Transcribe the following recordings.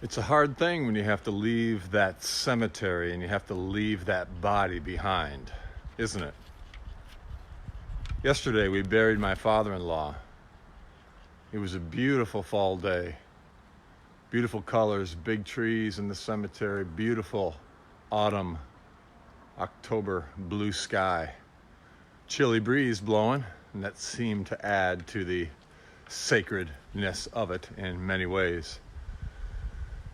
It's a hard thing when you have to leave that cemetery and you have to leave that body behind, isn't it? Yesterday we buried my father-in-law. It was a beautiful fall day. Beautiful colors, big trees in the cemetery, beautiful autumn, October blue sky. Chilly breeze blowing, and that seemed to add to the sacredness of it in many ways.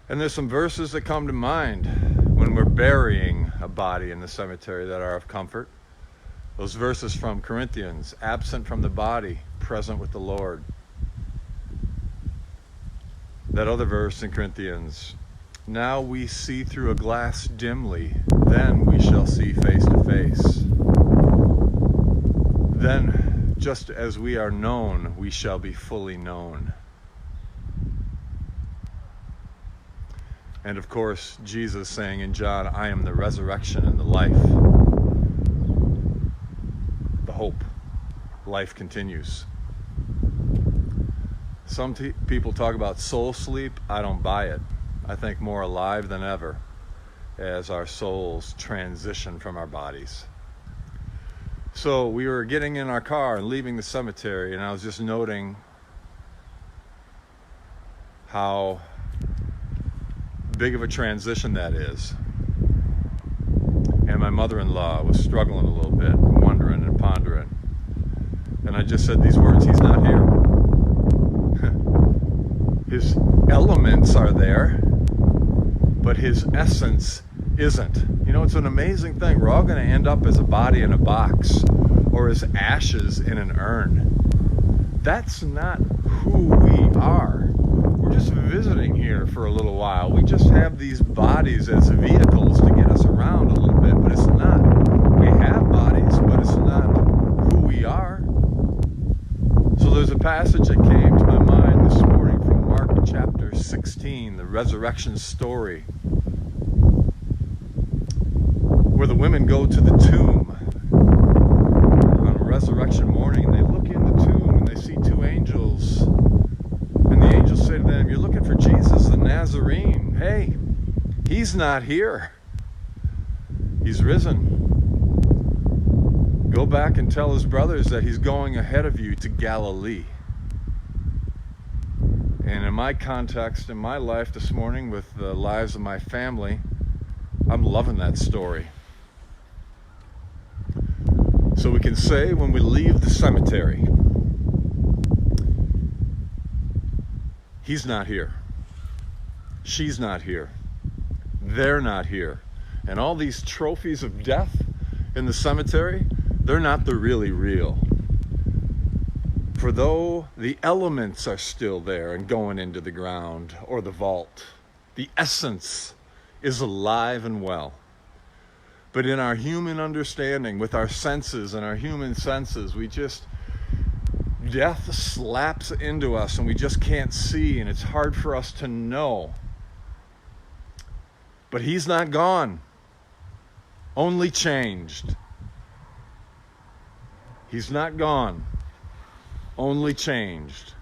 And there's some verses that come to mind when we're burying a body in the cemetery that are of comfort. Those verses from Corinthians, absent from the body, present with the Lord. That other verse in Corinthians, now we see through a glass dimly, then we shall see face to face. Then, just as we are known, we shall be fully known. And of course, Jesus saying in John, I am the resurrection and the life. The hope. Life continues. Some people talk about soul sleep. I don't buy it. I think more alive than ever as our souls transition from our bodies. So we were getting in our car and leaving the cemetery, and I was just noting how big of a transition that is. And my mother-in-law was struggling a little bit, wondering and pondering. And I just said these words, he's not here. His elements are there, but his essence isn't. You know, it's an amazing thing. We're all going to end up as a body in a box or as ashes in an urn. That's not who we are. We're just visiting here for a little while. We just have these bodies as vehicles to get us around a little bit, but it's not. We have bodies, but it's not who we are. So there's a passage that came to my mind this morning from Mark chapter 16, the resurrection story, where the women go to the tomb on resurrection morning, and they look in the tomb and they see two angels, and the angels say to them, you're looking for Jesus the Nazarene. Hey, he's not here. He's risen. Go back and tell his brothers that he's going ahead of you to Galilee. And in my context, in my life this morning, with the lives of my family, I'm loving that story. So we can say when we leave the cemetery, he's not here. She's not here. They're not here. And all these trophies of death in the cemetery, they're not the really real. For though the elements are still there and going into the ground or the vault, the essence is alive and well. But in our human understanding, with our senses and our human senses, death slaps into us and we just can't see, and it's hard for us to know. But he's not gone, only changed. He's not gone, only changed.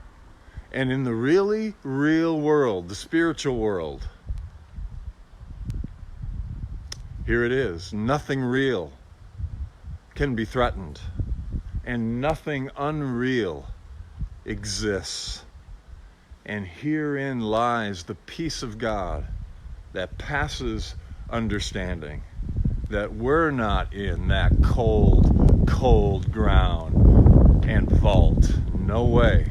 And in the really real world, the spiritual world, here it is. Nothing real can be threatened, and nothing unreal exists. And herein lies the peace of God that passes understanding, that we're not in that cold, cold ground and vault. No way.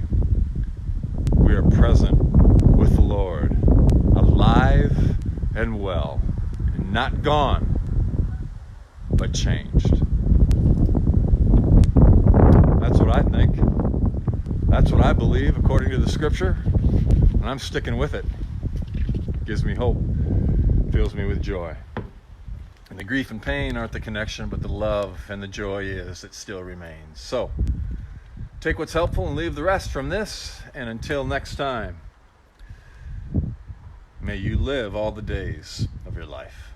We are present with the Lord, alive and well, and not gone, but changed. That's what I think. That's what I believe according to the scripture, and I'm sticking with it. It gives me hope, fills me with joy. And the grief and pain aren't the connection, but the love and the joy is. It still remains. So, take what's helpful and leave the rest from this. And until next time, may you live all the days of your life.